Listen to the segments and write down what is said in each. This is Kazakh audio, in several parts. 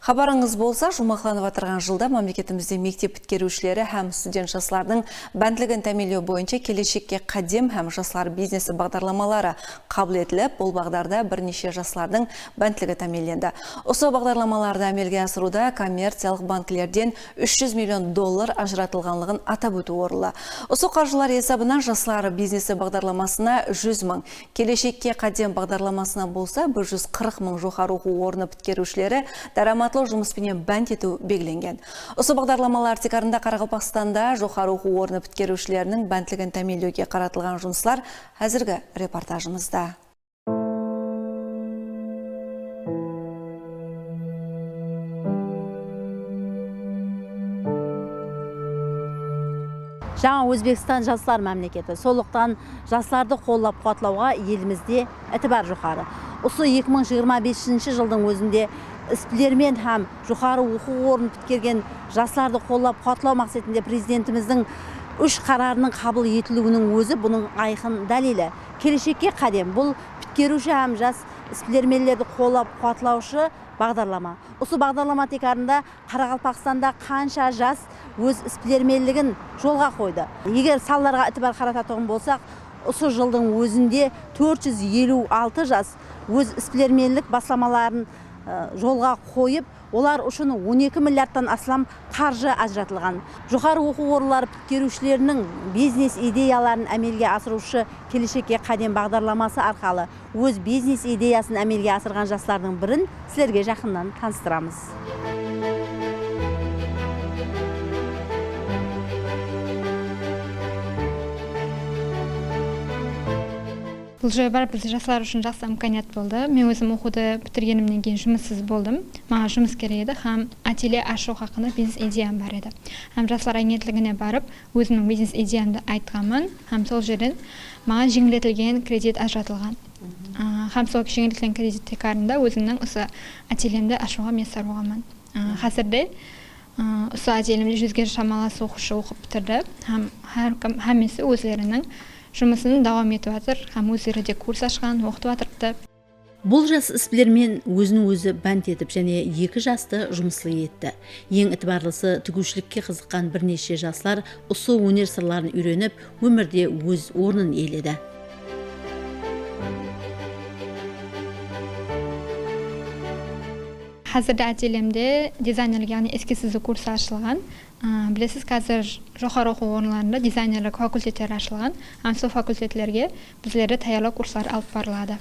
Хабарыңыз болса, жұмақланып атырған жылда мемлекетімізде мектеп біткерушілері һәм студент жастардың бәнділігін тәмелеу бойынша келешекке қадем һәм жастар бизнесі бағдарламалары қабыл етіліп, бұл бағдарда бірнеше жастардың бәнділігі тәмеленді. Осы бағдарламаларды әмелге асыруда коммерциялық банкілерден $300 миллион ажыратылғанлығын атап өту орынды. Осы қаржылар есебінен жастар бизнесі бағдарламасына 100 мың, келешекке қадем бағдарламасына болса 140 мың жоғары оқу орны біткерушілері дараматлы жұмыспенен бәнд ету белгіленген. Осы бағдарламалар текарында Қарақалпақстанда жоғары оқу орны біткерушілерінің бәнділігін тәмелеуге қаратылған жұмыслар әзіргі репортажымызда. Жаңа Өзбекстан жастар мемлекеті. Сондықтан жастарды қолдап қуатлауға елімізде әтібар жоғары. Осы 2025 жылдың өзінде іспілермен һәм жоғары оқу орнын біткерген жастарды қолдап қуатлау мақсатында президентіміздің 3 қарарының қабыл етілуінің өзі бұның айқын дәлелі. Келешекке қадем бұл біткеруші һәм жас іспілермелерді қолдап қуатлаушы бағдарлама. Осы бағдарлама текарында Қарақалпақстанда қанша жас өз іспілермелігін жолға қойды. Егер салларға әтібар қарататығын болсақ, осы жылдың өзінде 456 жас өз іспілермелік басламаларын жолға қойып, олар үшін 12 миллиардтан астам қаржы ажыратылған. Жоғары оқу орындары біткерушілерінің бизнес идеяларын әмелге асырушы келешекке қадем бағдарламасы арқылы өз бизнес идеясын әмелге асырған жастардың бірін сіздерге жақыннан таныстырамыз. Бұл жоба біз жастар үшін жақсы имканият болды. Мен өзім оқуды бітіргенімнен кейін жұмыссыз болдым. Маған жұмыс керек еді, һәм ателье ашу хақында бизнес идеям бар еді. Һәм жастар агентлігіне барып, өзімнің бизнес идеямды айтқанмын, һәм сол жерден маған жеңілдетілген кредит ажыратылған. Һәм сол жеңілдетілген кредит текарында өзімнің осы ательемді ашуға мен саралғанмын. Қазірде осы ательемде 100-ге шамалас оқушы оқып бітірді, һәм һәммесі өздерінің жұмысын давам етіп жатыр, һәм өздері де курс ашқан, оқытып жатырды. Бұл жас іспілермен өзін-өзі бәнд етіп және 2 жасты жұмыслы етті. Ең ітібарлысы тігушілікке қызыққан бірнеше жастар осы өнер сырларын үйреніп, өмірде өз орнын иеледі. Қазірде ательемде дизайнерлік, яғни эскиз курсы ашылған. Білесіз, қазір жоғары оқу орындарында дизайнерлік факультеттер ашылған. Сол факультеттерге біздерді таярлау курстар алып барылады.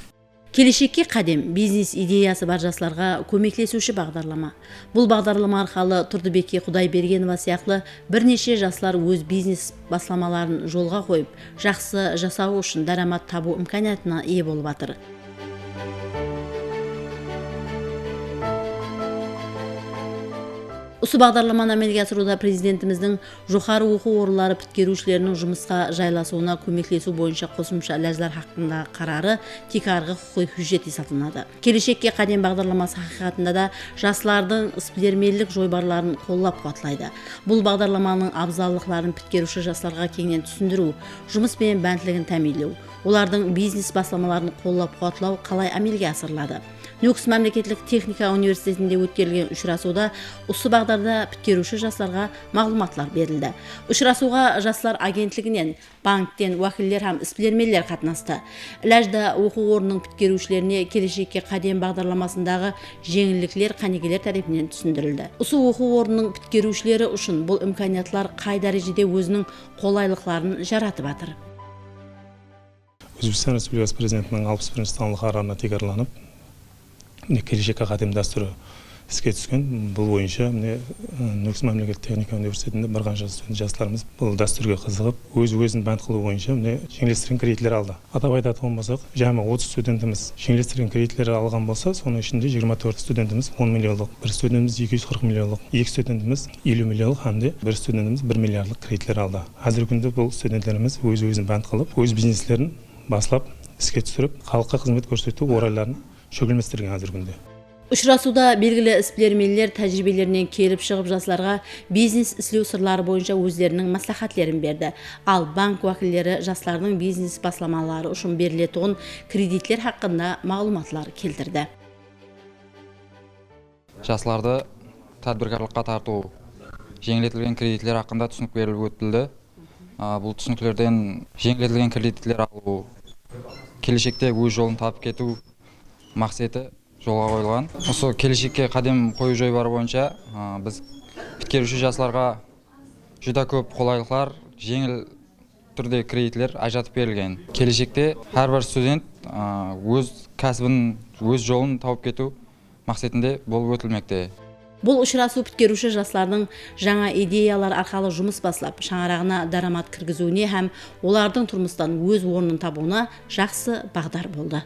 Келешекке қадем бизнес идеясы бар жастарға көмектесуші бағдарлама. Бұл бағдарлама арқылы Тұрдыбекке Құдайбергенова сияқты бірнеше жастар өз бизнес басламаларын жолға қойып, жақсы жасау үшін дарамат табу имканиятына ие болып жатыр. Осы бағдарламаны әмелге асыруда президентіміздің жоғары оқу орындары біткерушілерінің жұмысқа жайласуына көмектесу бойынша қосымша ләждар хақында қарары текарғы құқық хүйжет есептелінеді. Келешекке қадем бағдарламасы хақиқатында да жастардың іспілермелік жойбарларын қолдап қуатлайды. Бұл бағдарламаның абзалдықтарын біткеруші жастарға кеңінен түсіндіру, жұмыспен бәнділігін тәмелеу, олардың бизнес басламаларын қолдап қуатлау қалай әмелге асырылады. Нюкс мемлекеттік техника университетінде өткерілген ұшырасуда осы бағдарда біткеруші жастарға мағлұматлар берілді. Ұшырасуға жастар агентлігінен, банктен, уәкілдер һәм іспілермелер қатынасты. Ләжда оқу орнының біткерушілеріне келешекке қадем бағдарламасындағы жеңілдіктер қанегелер тарапынан түсіндірілді. Осы оқу орнының біткерушілері үшін бұл имканиятлар қай дәрежеде өзінің қолайлықларын жаратып жатыр. Өзбекстан Республикасы президентінің 61-ші станлық қарарына текарланып, келешекке қадем дәстүрі іске түскен. Бұл бойынша Нюкс мемлекеттік техника университетінде бір қанша жастарымыз бұл дәстүрге қызығып, өзін бәнд қылу бойынша жеңілдетілген кредиттер алды. Атап айтатын болсақ, жаңа 30 студентіміз жеңілдетілген кредиттер алған болса, соның ішінде 24 студентіміз 10 миллионлық, бір студентіміз 240 миллионлық, екі студентіміз 50 миллионлық, һәм бір студентіміз 1 миллиардлық кредиттер алды. Қазіргі күнде бұл студенттеріміз өзін бәнд қылып, өз бизнеслерін баслап, іске түсіріп, халыққа қызмет көрсету орайларын шөгілместірген қазіргі күнде. Ұшырасуда белгілі іспілермелер тәжірибелерінен келіп шығып жастарға бизнес істеу сырлары бойынша өздерінің маслихатларын берді. Ал банк уәкілдері жастардың бизнес басламалары үшін берілетін кредиттер хақында мағлұматлар келтірді. Жастарды тәдбіркарлыққа тарту, жеңілдетілген кредитлер хақында түсінік беріліп өтілді. Бұл түсініктерден жеңілдетілген кредитлер алу, келешекте өз жолын тапып кету мақсаты жолға қойылған. Осы келешекке қадам қою жобалары бойынша біз біткеруші жастарға жүда көп қолайлықтар, жеңіл түрде кредитлер ажыратып берілген. Келешекте әрбір студент өз кәсібін, өз жолын тауып кету мақсатында болып өтілмекте. Бұл ұшырасу біткеруші жастардың жаңа идеялар арқалы жұмыс басылап, шаңырағына дарамат кіргізуіне һәм олардың тұрмыстан өз орнын табуына жақсы бағдар болды.